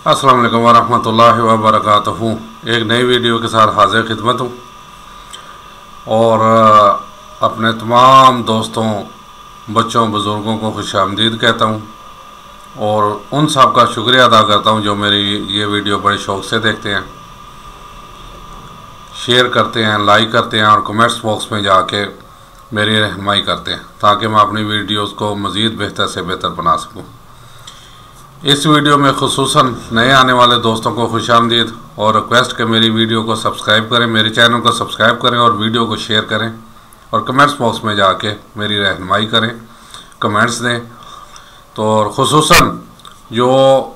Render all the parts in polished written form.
अस्सलाम वालेकुम वरहमतुल्लाहि वबरकातुहू। एक नई वीडियो के साथ हाजिर खिदमत हूँ और अपने तमाम दोस्तों, बच्चों, बुज़ुर्गों को खुशामदीद कहता हूँ और उन सब का शुक्रिया अदा करता हूँ जो मेरी ये वीडियो बड़े शौक़ से देखते हैं, शेयर करते हैं, लाइक करते हैं और कमेंट्स बॉक्स में जाके मेरी रहनुमाई करते हैं ताकि मैं अपनी वीडियोज़ को मज़ीद बेहतर से बेहतर बना सकूँ। इस वीडियो में खुसूसन नए आने वाले दोस्तों को खुशामदीद और रिक्वेस्ट कि मेरी वीडियो को सब्सक्राइब करें, मेरे चैनल को सब्सक्राइब करें और वीडियो को शेयर करें और कमेंट्स बॉक्स में जाके मेरी रहनुमाई करें, कमेंट्स दें। तो और खुसूसन जो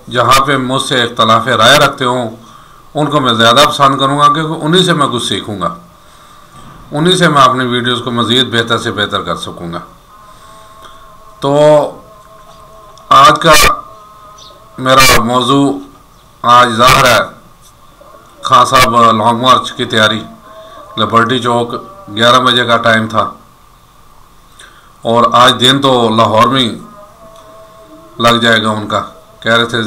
जहाँ पे मुझसे इख्तलाफ राय रखते हों उनको मैं ज़्यादा पसंद करूँगा क्योंकि उन्हीं से मैं कुछ सीखूँगा, उन्हीं से मैं अपनी वीडियोज़ को मज़ीद बेहतर से बेहतर कर सकूँगा। तो आज का मेरा मौजू आज ज़ाहिर है खान साहब लॉन्ग मार्च की तैयारी, लिबर्टी चौक 11 बजे का टाइम था और आज दिन तो लाहौर में लग जाएगा उनका। कह रहे थे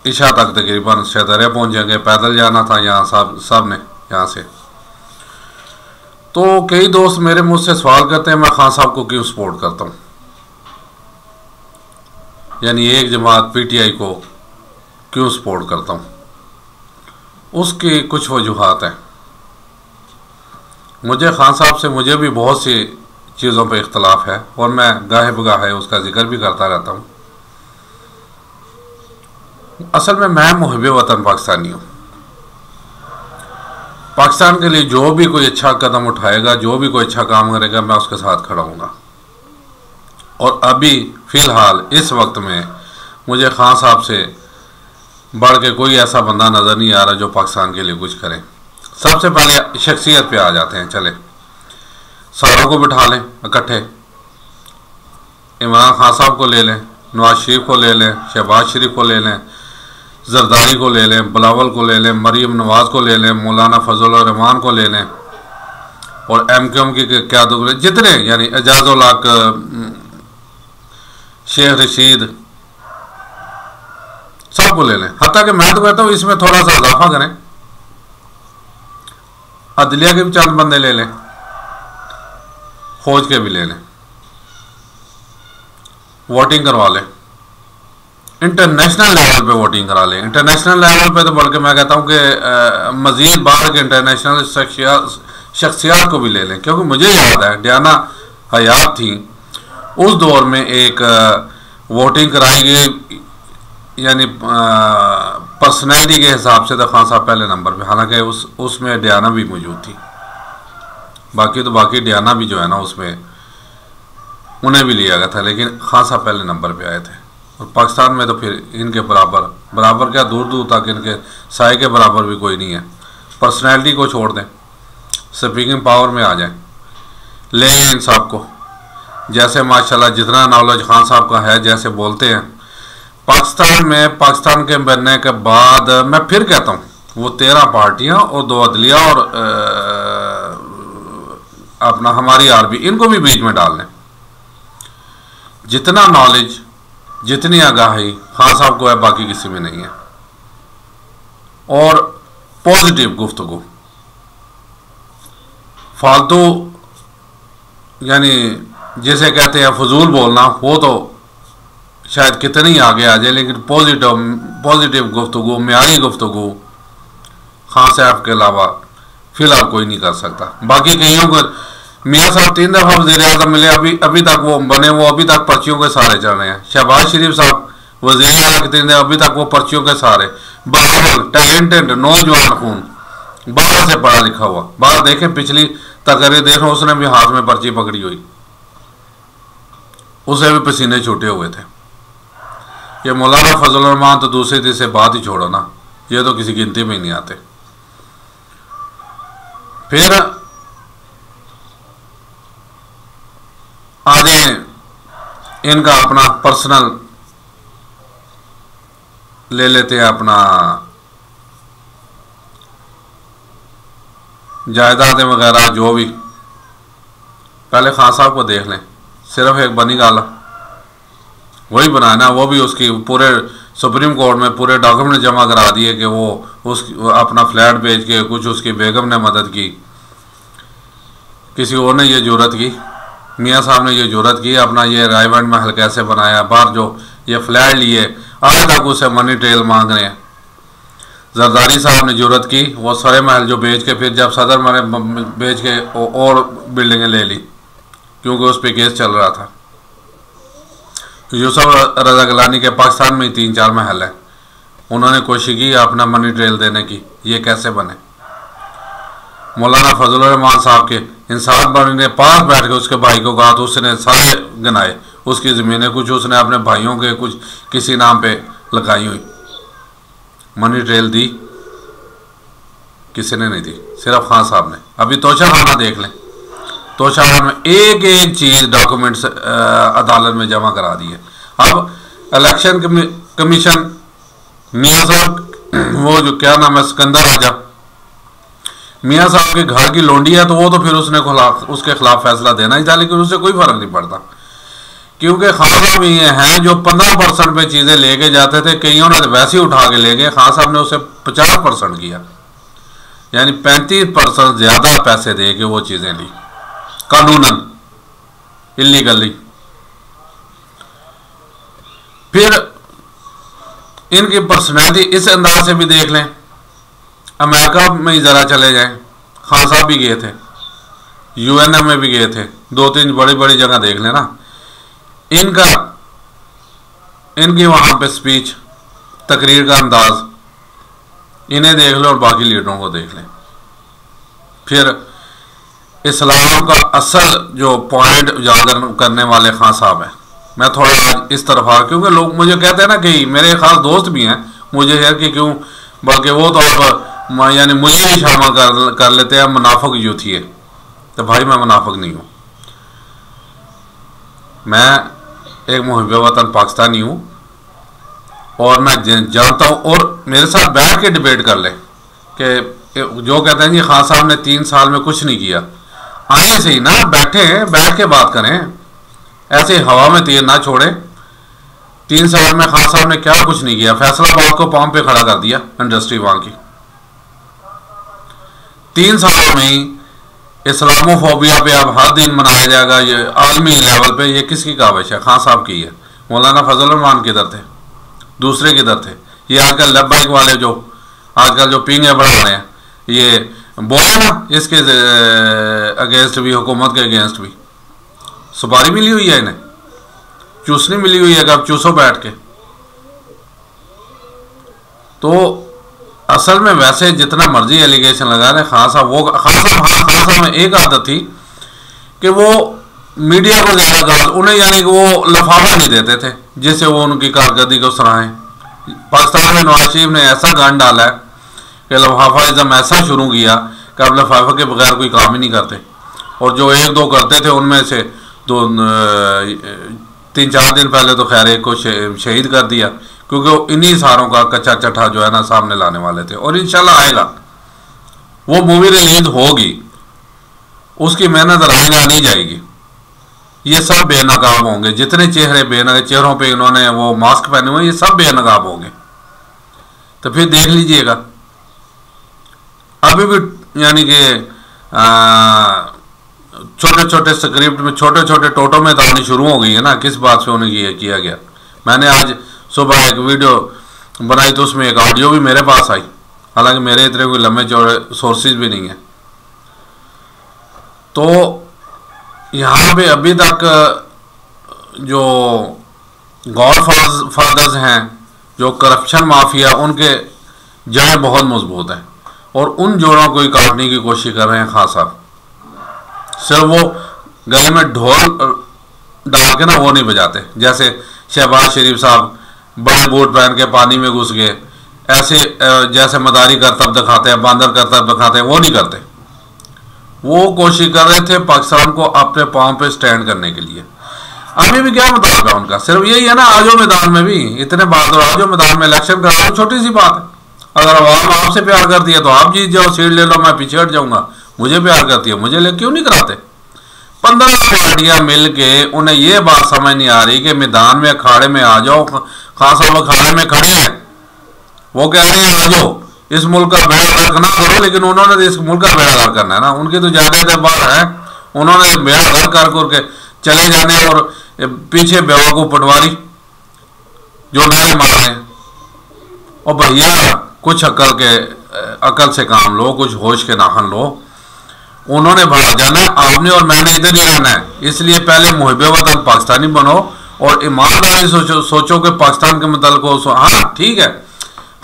इशा तक तकरीबन शहदरे पहुँच जाएंगे, पैदल जाना था यहाँ सब ने यहाँ से। तो कई दोस्त मेरे मुझसे सवाल करते हैं मैं खान साहब को क्यों सपोर्ट करता हूँ, यानी एक जमात पीटीआई को क्यों सपोर्ट करता हूँ। उसकी कुछ वजूहात हैं। मुझे खान साहब से मुझे भी बहुत सी चीज़ों पर इख्तलाफ है और मैं गाहे बगाहे उसका जिक्र भी करता रहता हूँ। असल में मैं मुहिब वतन पाकिस्तानी हूँ। पाकिस्तान के लिए जो भी कोई अच्छा कदम उठाएगा, जो भी कोई अच्छा काम करेगा, मैं उसके साथ खड़ा हूँगा। और अभी फ़िलहाल इस वक्त में मुझे खान साहब से बढ़ के कोई ऐसा बंदा नज़र नहीं आ रहा जो पाकिस्तान के लिए कुछ करे। सबसे पहले शख्सियत पे आ जाते हैं। चले सारों को बिठा लें इकट्ठे, इमरान खान साहब को ले लें, नवाज शरीफ को ले लें, शहबाज शरीफ को ले लें, जरदारी को ले लें, बिलावल को ले लें, मरीम नवाज़ को ले लें, मौलाना फजल रहमान को ले लें और MQM की क़यादत जितने यानी एजाज़ुल हक, शेख रशीद, सबको ले लें। हत्ता कि मैं तो कहता हूँ इसमें थोड़ा सा इजाफा करें, अदलिया के भी चंद बंदे ले लें, फौज के भी ले लें, वोटिंग करवा लें, इंटरनेशनल लेवल पे वोटिंग करा लें। इंटरनेशनल लेवल पे तो बल्कि मैं कहता हूँ कि मज़ीद बाहर के इंटरनेशनल शख्सियात को भी ले लें, क्योंकि मुझे याद है डियाना हयात थी उस दौर में एक वोटिंग कराई गई, यानी पर्सनैलिटी के हिसाब से तो खान साहब पहले नंबर पे, हालांकि उसमें डियाना भी मौजूद थी। बाकी डियाना भी जो है ना उसमें उन्हें भी लिया गया था, लेकिन खान साहब पहले नंबर पे आए थे। और पाकिस्तान में तो फिर इनके बराबर क्या, दूर दूर तक इनके साए के बराबर भी कोई नहीं है। पर्सनैलिटी को छोड़ दें, स्पीकिंग पावर में आ जाए, ले इन साहब को। जैसे माशाल्लाह जितना नॉलेज खान साहब का है, जैसे बोलते हैं पाकिस्तान में, पाकिस्तान के बनने के बाद मैं फिर कहता हूँ वो 13 पार्टियाँ और 2 अदलिया और अपना हमारी आर्मी, इनको भी बीच में डाल लें। जितना नॉलेज, जितनी आगाही खान साहब को है बाकी किसी में नहीं है। और पॉजिटिव गुफ्तगू, फालतू यानी जिसे कहते हैं फजूल बोलना, वो तो शायद कितनी आगे आ जाए, लेकिन पॉजिटिव गुफ्तगू, म्यारी गुफ्तगू खान साहब के अलावा फिलहाल कोई नहीं कर सकता। बाकी कईयों को मियाँ साहब 3 दफ़ा वज़ीर आज़म मिले, अभी तक वो बने, वो अभी तक पर्चियों के सहारे चल रहे हैं। शहबाज शरीफ साहब वज़ीर आज़म के 3 दफ़ा, अभी तक वो पर्चियों के सहारे। बाहर टैलेंटेड नौजवान खून, बाहर से पढ़ा लिखा हुआ, बाहर देखें पिछली तकरीर देखें, उसने भी हाथ में पर्ची पकड़ी हुई, उसे भी पसीने छूटे हुए थे। ये मौलाना फजल रहमान तो दूसरी तीसरी बात ही छोड़ो ना, ये तो किसी गिनती में ही नहीं आते। फिर आगे इनका अपना पर्सनल ले लेते हैं, अपना जायदादें वगैरह जो भी। पहले खान साहब को देख लें, सिर्फ एक बनी गाला वही बनाना, वो भी उसकी पूरे सुप्रीम कोर्ट में पूरे डॉक्यूमेंट जमा करा दिए कि वो अपना फ्लैट बेच के कुछ उसकी बेगम ने मदद की, किसी और ने ये जुर्रत की, मियाँ साहब ने ये जुर्रत की, अपना ये रायवंड महल कैसे बनाया, बाहर जो ये फ्लैट लिए आज तक उसे मनी ट्रेल मांग रहे हैं। जरदारी साहब ने जुर्रत की वो सरे महल जो बेच के फिर जब सदर महल बेच के और बिल्डिंगें ले ली क्योंकि उस पर केस चल रहा था। यूसुफ रजा गिलानी के पाकिस्तान में 3-4 महल हैं, उन्होंने कोशिश की अपना मनी ट्रेल देने की, ये कैसे बने। मौलाना फजल रहमान साहब के इंसाफ बनी ने पास बैठ के उसके भाई को कहा तो उसने सारे गिनाए उसकी ज़मीनें, कुछ उसने अपने भाइयों के कुछ किसी नाम पे लगाई हुई। मनी ट्रेल दी किसी ने नहीं दी, सिर्फ खान साहब ने। अभी तोशा खाना देख लें, तोशा खाना में एक एक चीज़ डॉक्यूमेंट्स अदालत में जमा करा दी है। अब इलेक्शन कमीशन मियाँ साहब वो जो क्या नाम है सिकंदर राजा मियाँ साहब के घर की लोंडी है तो वो तो फिर उसके खिलाफ फैसला देना ही था, लेकिन उससे कोई फर्क नहीं पड़ता क्योंकि खान साहब ये हैं जो 15% पे चीज़ें लेके जाते थे, कईयों ने वैसे ही उठा के ले गए। खान साहब ने उसे 50% किया, यानी 35% ज़्यादा पैसे दे के वो चीज़ें ली कानूनन, इलीगली। फिर इनकी पर्सनैलिटी इस अंदाज से भी देख लें, अमेरिका में ही ज़रा चले जाएं, खान साहब भी गए थे, यूएनए में भी गए थे, 2-3 बड़ी बड़ी जगह देख लें ना। इनकी वहाँ पे स्पीच, तकरीर का अंदाज, इन्हें देख लो और बाकी लीडरों को देख लें। फिर इस्लाम का असल जो पॉइंट उजागर करने वाले खान साहब हैं। मैं थोड़ा आज इस तरफ आ, क्योंकि लोग मुझे कहते हैं ना कि मेरे खास दोस्त भी हैं मुझे है कि क्यों, बल्कि वो तो अब यानी मुझे भी शामिल कर लेते हैं, मुनाफिक यूथ ही है। तो भाई मैं मुनाफिक नहीं हूँ, मैं एक मुहिब वतन पाकिस्तानी हूँ और मैं जानता हूँ। और मेरे साथ बैठ के डिबेट कर ले कि जो कहते हैं जी खान साहब ने 3 साल में कुछ नहीं किया, आने से ही ना बैठ के बात करें, ऐसे हवा में तीर ना छोड़े। 3 साल में खान साहब ने क्या कुछ नहीं किया, फैसलाबाद को पांव पे खड़ा कर दिया, इंडस्ट्री वहां की। 3 सालों में ही इस्लामोफोबिया पे अब हर दिन मनाया जाएगा, ये आलमी लेवल पे, ये किसकी काविश है? खान साहब की है। मौलाना फजल रहमान किधर थे, दूसरे किधर थे? ये आजकल लब्बाइक वाले जो आजकल जो पींगे बढ़ा रहे हैं, ये बोले ना इसके अगेंस्ट भी, हुकूमत के अगेंस्ट भी। सुपारी मिली हुई है इन्हें, चूसनी मिली हुई है कि अब चूसो बैठ के। तो असल में वैसे जितना मर्जी एलिगेशन लगा रहे खान साहब में एक आदत थी कि वो मीडिया को ज़्यादा उन्हें यानी कि वो लफाफा नहीं देते थे जिससे वो उनकी कारकर्दगी को सराहें। पाकिस्तान में नवाज शरीफ ने ऐसा गान डाला है कि लफाफाइज़म ऐसा शुरू किया कि अब लफाफे के बगैर कोई काम ही नहीं करते। और जो 1-2 करते थे उनमें से 3-4 दिन पहले तो खैर एक को शहीद कर दिया, क्योंकि इन्हीं सारों का कच्चा चट्ठा जो है ना सामने लाने वाले थे। और इंशाल्लाह आएगा, वो मूवी रिलीज होगी, उसकी मेहनत रायगा नहीं जाएगी। ये सब बेनकाब होंगे, जितने चेहरों पे इन्होंने वो मास्क पहने हुए, ये सब बेनकाब होंगे। तो फिर देख लीजिएगा, अभी भी यानी कि छोटे छोटे स्क्रिप्ट में छोटे छोटे टोटो में दानी शुरू हो गई है ना, किस बात से उन्हें किया गया। मैंने आज सुबह एक वीडियो बनाई तो उसमें एक ऑडियो भी मेरे पास आई, हालांकि मेरे इतने कोई लंबे चौड़े सोर्सेज भी नहीं है। तो यहाँ पे अभी तक जो गॉड फादर्स हैं, जो करप्शन माफिया, उनके जड़ें बहुत मजबूत हैं और उन जोड़ों को ही काटने की कोशिश कर रहे हैं खान साहब। सिर्फ वो गले में ढोल डाल के ना वो नहीं बजाते, जैसे शहबाज शरीफ साहब बड़े बूट पहन के पानी में घुस गए, ऐसे जैसे मदारी करतब दिखाते हैं, बांदर करतब दिखाते हैं, वो नहीं करते। वो कोशिश कर रहे थे पाकिस्तान को अपने पांव पे स्टैंड करने के लिए। अभी भी क्या मतलब है उनका, सिर्फ यही है ना, आजो मैदान में भी इतने बहादुर, आजो मैदान में इलेक्शन कराओ, छोटी सी बात है। अगर आवाम आपसे प्यार करती है तो आप जीत जाओ, सीट ले लो, मैं पीछे हट जाऊंगा। मुझे प्यार करती है, मुझे ले क्यों नहीं कराते? 15 पार्टियां मिल के उन्हें ये बात समझ नहीं आ रही कि मैदान में अखाड़े में आ जाओ, खान साहब खाने में खड़े हैं, वो कह रहे हैं आ जाओ इस मुल्क का बेड़ा गर्क ना करो, लेकिन उन्होंने इस मुल्क का बेड़ा गर्क करना है ना। उनकी तो जायदाद बाहर है, उन्होंने बेड़ा गर्क कर करके चले जाने और पीछे बेवकूफ पटवारी जो नारे मार रहे हैं। और भैया कुछ अकल से काम लो, कुछ होश के नाखन लो। उन्होंने बाहर जाना है, आपने और मैंने इधर ही रहना है। इसलिए पहले मुहिब वतन पाकिस्तानी बनो और ईमानदारी सोचो कि पाकिस्तान के मतलब हाँ ठीक है,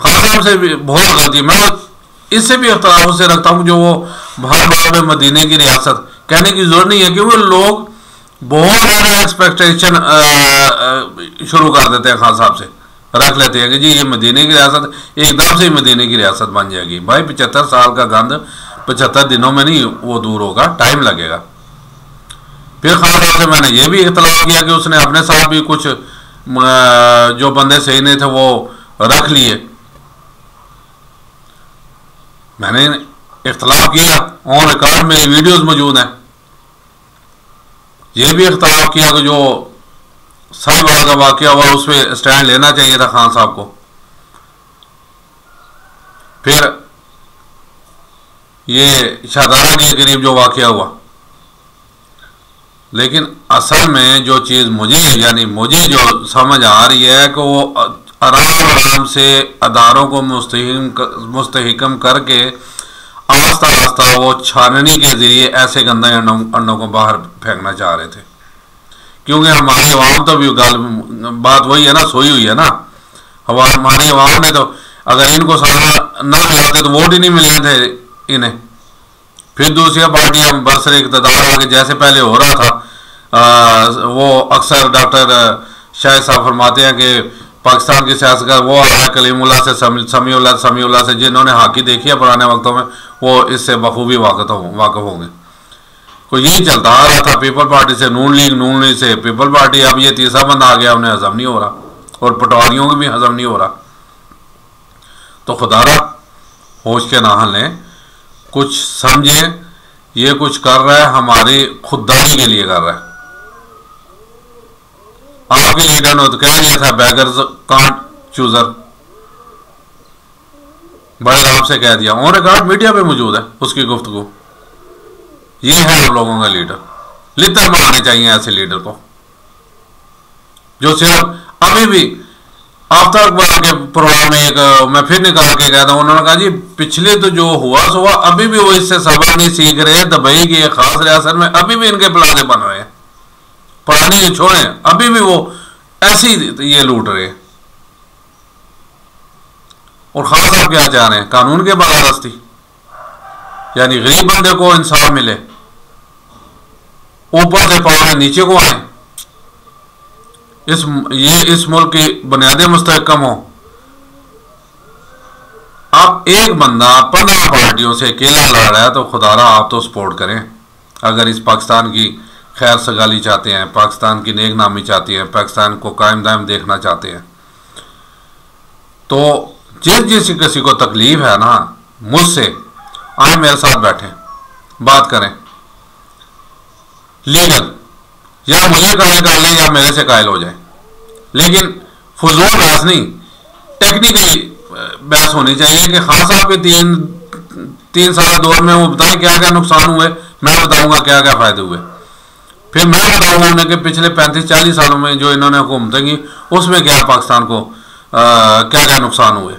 खान साहब से भी बहुत गलती, मैं इससे भी इख्तलाफ उससे रखता हूँ जो वो बाहर में मदीने की रियासत कहने की जरूरत नहीं है, क्योंकि लोग बहुत ज़्यादा एक्सपेक्टेशन शुरू कर देते हैं, खान साहब से रख लेते हैं कि जी ये मदीने की रियासत एकदम से ही मदीने की रियासत बन जाएगी। भाई 75 साल का गंद 75 दिनों में नहीं वो दूर होगा, टाइम लगेगा। फिर खान साहब से मैंने ये भी इख्तलाफ किया कि उसने अपने साथ भी कुछ जो बंदे सही नहीं थे वो रख लिए। मैंने इख्तलाफ किया, ऑन रिकॉर्ड मेरी वीडियोस मौजूद हैं। ये भी इख्तलाफ किया कि जो साहिबाल का वाकया हुआ उस पर स्टैंड लेना चाहिए था खान साहब को। फिर ये शाहदारा के करीब जो वाकया हुआ, लेकिन असल में जो चीज़ मुझे जो समझ आ रही है कि वो आराम से अदारों को मुस्तहिकम करके आस्ता आस्ता वो छाननी के ज़रिए ऐसे गंदे अंडों को बाहर फेंकना चाह रहे थे। क्योंकि हमारी अवाम तो भी बात वही है ना, सोई हुई है ना। हमारी अवाम ने तो अगर इनको सारा ना मिलाते तो वोट ही नहीं मिलने थे इन्हें। फिर दूसरी पार्टियां बरसरे इक़्तिदार आके जैसे पहले हो रहा था, वो अक्सर डॉक्टर शाहिद साहब फरमाते हैं कि पाकिस्तान की सियासत का वो है कलीमुल्लाह से समीउल्लाह से, जिन्होंने हॉकी देखी है पुराने वक्तों में वो इससे बखूबी वाकिफ होंगे। तो यही चलता आ रहा था, पीपल पार्टी से नून लीग से पीपल पार्टी। अब ये तीसरा बंदा आ गया, उन्हें हजम नहीं हो रहा और पटवारियों को भी हजम नहीं हो रहा। तो खुदारा होश के नाहल ने कुछ समझे, ये कुछ कर रहा है हमारी खुददारी के लिए कर रहा है। आपके लीडर ने तो कह दिया था बैगर्स कांट चूजर, बड़े आराम से कह दिया, ऑन रिकॉर्ड मीडिया पे मौजूद है उसकी गुफ्तगू। ये है हम लोगों का लीडर। लितर मारने चाहिए ऐसे लीडर को जो सिर्फ अभी भी आफ्ताब अकबर के प्रोग्राम में एक मैं फिर निकाल के कहता हूं, उन्होंने कहा जी पिछले तो जो हुआ सो हुआ, अभी भी वो इससे सबक नहीं सीख रहे। दुबई की एक खास रियासत में अभी भी इनके प्लाजे बन रहे हैं, पुरानी जो छोड़े अभी भी वो ऐसी ये लूट रहे हैं। और खास साहब क्या चाह रहे हैं, कानून के बगावस्ती, यानी गरीब बंदे को इंसाफ मिले, ऊपर से पावर नीचे को आए, इस मुल्क की बुनियादें मुस्तहकम हो। अब एक बंदा 15 पार्टियों से अकेला लड़ रहा है तो खुदारा आप तो सपोर्ट करें। अगर इस पाकिस्तान की खैर सगाली चाहते हैं, पाकिस्तान की नेक नामी चाहती हैं, पाकिस्तान को कायम दायम देखना चाहते हैं, तो जिस किसी को तकलीफ है ना मुझसे, आए मेरे साथ बैठें, बात करें लीगल, या मुझे कायल कर लें या मेरे से कायल हो जाए, लेकिन फजूल बहस नहीं, टेक्निकली बहस होनी चाहिए कि खान साहब के तीन साल दौर में वो बताएं क्या क्या नुकसान हुए, मैं बताऊंगा क्या क्या फायदे हुए, फिर मैं बताऊंगा उन्हें कि पिछले 35-40 सालों में जो इन्होंने हुकूमतें की उसमें क्या पाकिस्तान को क्या क्या नुकसान हुए।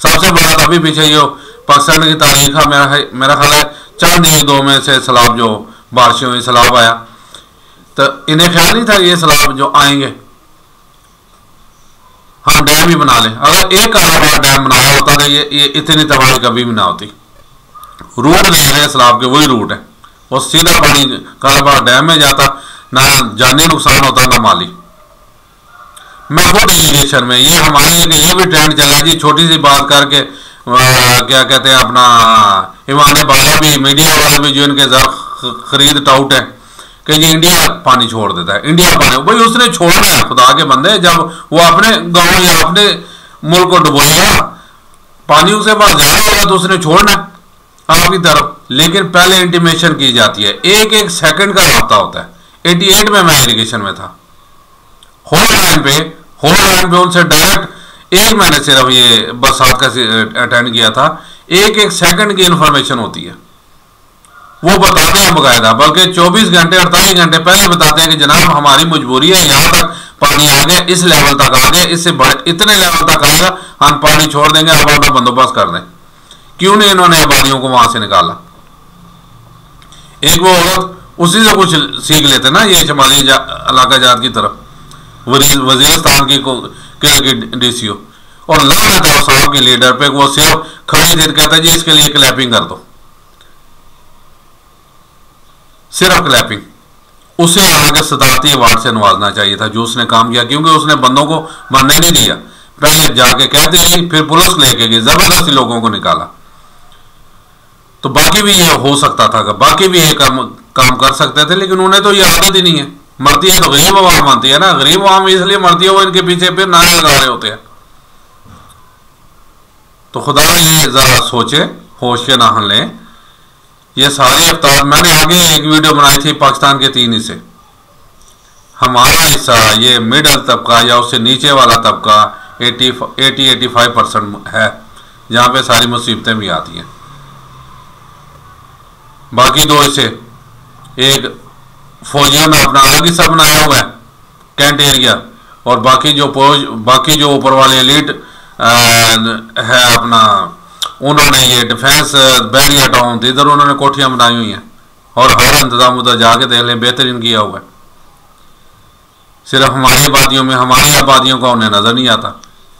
सबसे बड़ा अभी पीछे जो पाकिस्तान की तारीख है, मेरा ख्याल है चंद एक दो में से सैलाब जो बारिशें हुई सैलाब आया, तो इन्हें ख्याल नहीं था ये सैलाब जो आएंगे हम डैम ही बना लें। अगर एक कालाबाद डैम बनाया होता तो ये इतनी तबाही कभी भी ना होती। रूट नहीं है सैलाब के, वही रूट है, वो सीधा पानी कालाबाद डैम में जाता, ना जानी नुकसान होता ना माली। मैं खुद इरीगेशन में ये हमारे ये भी ट्रेंड चला जी, छोटी सी बात करके क्या कहते हैं अपना ईमान बाला भी, मीडिया वाले भी जो इनके खरीद टाउट है कि जी इंडिया पानी छोड़ देता है, इंडिया पानी, भाई उसने छोड़ना है खुदा के बंदे, जब वो अपने गांव या अपने मुल्क को डुबोएगा पानी उसे पास जाएगा तो उसने छोड़ना है आपकी तरफ। लेकिन पहले इंटीमेशन की जाती है, एक एक सेकंड का रास्ता होता है। 88 में मैं इरीगेशन में था, होल्ड लाइन पे होल टाइम पे उनसे डायरेक्ट एक मैंने सिर्फ ये बरसात का अटेंड किया था, एक एक सेकंड की इंफॉर्मेशन होती है, वो बताते हैं बकायदा, बल्कि 24 घंटे 48 घंटे पहले बताते हैं कि जनाब हमारी मजबूरी है, यहाँ तक पानी आ गया, इस लेवल तक आ गया, इससे बड़े इतने लेवल तक आएगा, हम पानी छोड़ देंगे, अब अपना बंदोबस्त कर दें। क्यों नहीं इन्होंने आबादियों को वहां से निकाला? एक वो औरत उसी से कुछ सीख लेते ना, ये शमाली इलाका जात की तरफ वजीरिस्तान की डीसीओ, और लानत है साहब के लीडर पे, वो सिर्फ खड़ी थी कहता है जी इसके लिए क्लैपिंग कर दो, सिर्फ क्लैपिंग। उसे आगे सदारती अवार्ड से नवाजना चाहिए था जो उसने काम किया, क्योंकि उसने बंदों को मरने नहीं दिया, पहले जाके कहते ही फिर पुलिस लेके गई, जबरदस्ती लोगों को निकाला। तो बाकी भी ये हो सकता था, बाकी भी ये काम कर सकते थे, लेकिन उन्हें तो ये आदत ही नहीं है। मरती है तो गरीब आवाम मानती है ना, गरीब आवाम इसलिए मरती है, वो इनके पीछे फिर नारे लगा रहे होते हैं। तो खुदा ये जरा सोचे, होश के नाहन लें। ये सारे अवतार मैंने आगे एक वीडियो बनाई थी पाकिस्तान के 3 हिस्से, हमारा हिस्सा ये मिडल तबका या उससे नीचे वाला तबका 80-85% है, जहाँ पे सारी मुसीबतें भी आती हैं। बाकी 2 हिस्से, एक फौजियों ने अपना अलग हिस्सा बनाया हुआ है कैंट एरिया, और बाकी जो ऊपर वाले एलिट है अपना, उन्होंने ये डिफेंस बैरियर टाउन इधर उन्होंने कोठियां बनाई हुई हैं, और हर इंतजाम उधर जाके देख लें, बेहतरीन किया हुआ है। सिर्फ हमारी आबादियों में, हमारी आबादियों का उन्हें नजर नहीं आता,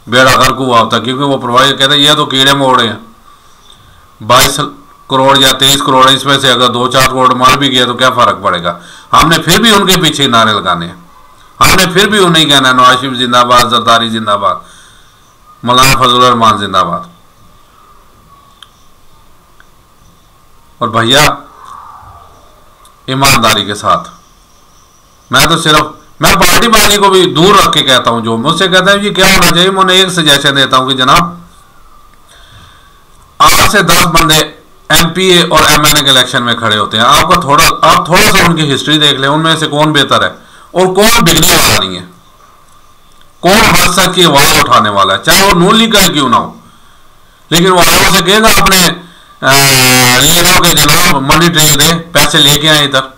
बेड़ा गर्क हुआ होता, क्योंकि वो प्रोवाइड कहते हैं ये तो कीड़े मोड़े हैं, 22 करोड़ या 23 करोड़, इसमें से अगर 2-4 करोड़ मर भी गया तो क्या फर्क पड़ेगा। हमने फिर भी उनके पीछे नारे लगाने हैं, हमने फिर भी उन्हें कहना है नवाज शरीफ जिंदाबाद, जरदारी जिंदाबाद, मौलाना फजलुर रहमान जिंदाबाद। और भैया ईमानदारी के साथ, मैं तो सिर्फ मैं पार्टीबाजी को भी दूर रख के कहता हूं, जो मुझसे कहता है जी क्या होना चाहिए, मैं उन्हें एक सजेशन देता हूं कि जनाब 8 से 10 बंदे एमपीए और एमएनए के इलेक्शन में खड़े होते हैं, आप थोड़ा सा उनकी हिस्ट्री देख लें, उनमें से कौन बेहतर है और कौन बिगड़ने वाला नहीं है, कौन हर सच की आवाज उठाने वाला है, चाहे वो नून लीग का क्यों ना हो, लेकिन वो आवाज से कहेगा अपने लीडरों के जनाब मनी ट्रेन दे, पैसे लेके आए इधर।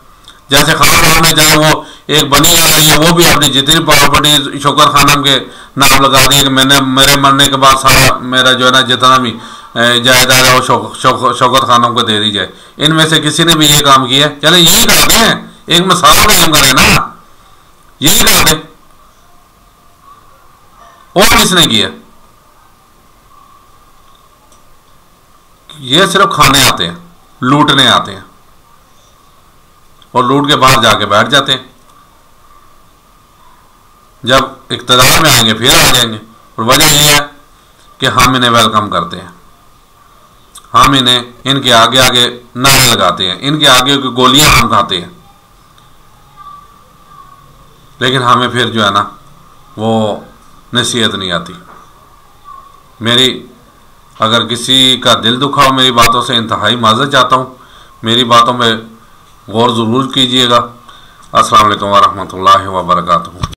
जैसे खान साहब ने चाहे वो एक बनी आ रही है, वो भी अपनी जितनी प्रॉपर्टी शौकत खानम के नाम लगा दी कि मैंने मेरे मरने के बाद सारा मेरा जो है ना जितना भी जायदाद है वो शौकत खानम को दे दी जाए। इनमें से किसी ने भी ये काम किया, चले यही करते हैं, एक मिसाल कायम करें ना, यही करते, और किसने किया? ये सिर्फ खाने आते हैं, लूटने आते हैं, और लूट के बाहर जाके बैठ जाते हैं, जब इख्तियार में आएंगे फिर आ जाएंगे। और वजह यह है कि हम इन्हें वेलकम करते हैं, हम इन्हें इनके आगे आगे नारे लगाते हैं, इनके आगे की गोलियां हम खाते हैं, लेकिन हमें फिर जो है ना वो नसीहत नहीं आती। मेरी अगर किसी का दिल दुखा हो मेरी बातों से, इंतहाई माज़रत चाहता हूँ, मेरी बातों में गौर ज़रूर कीजिएगा। अस्सलाम वालेकुम व रहमतुल्लाहि व बरकातुहू।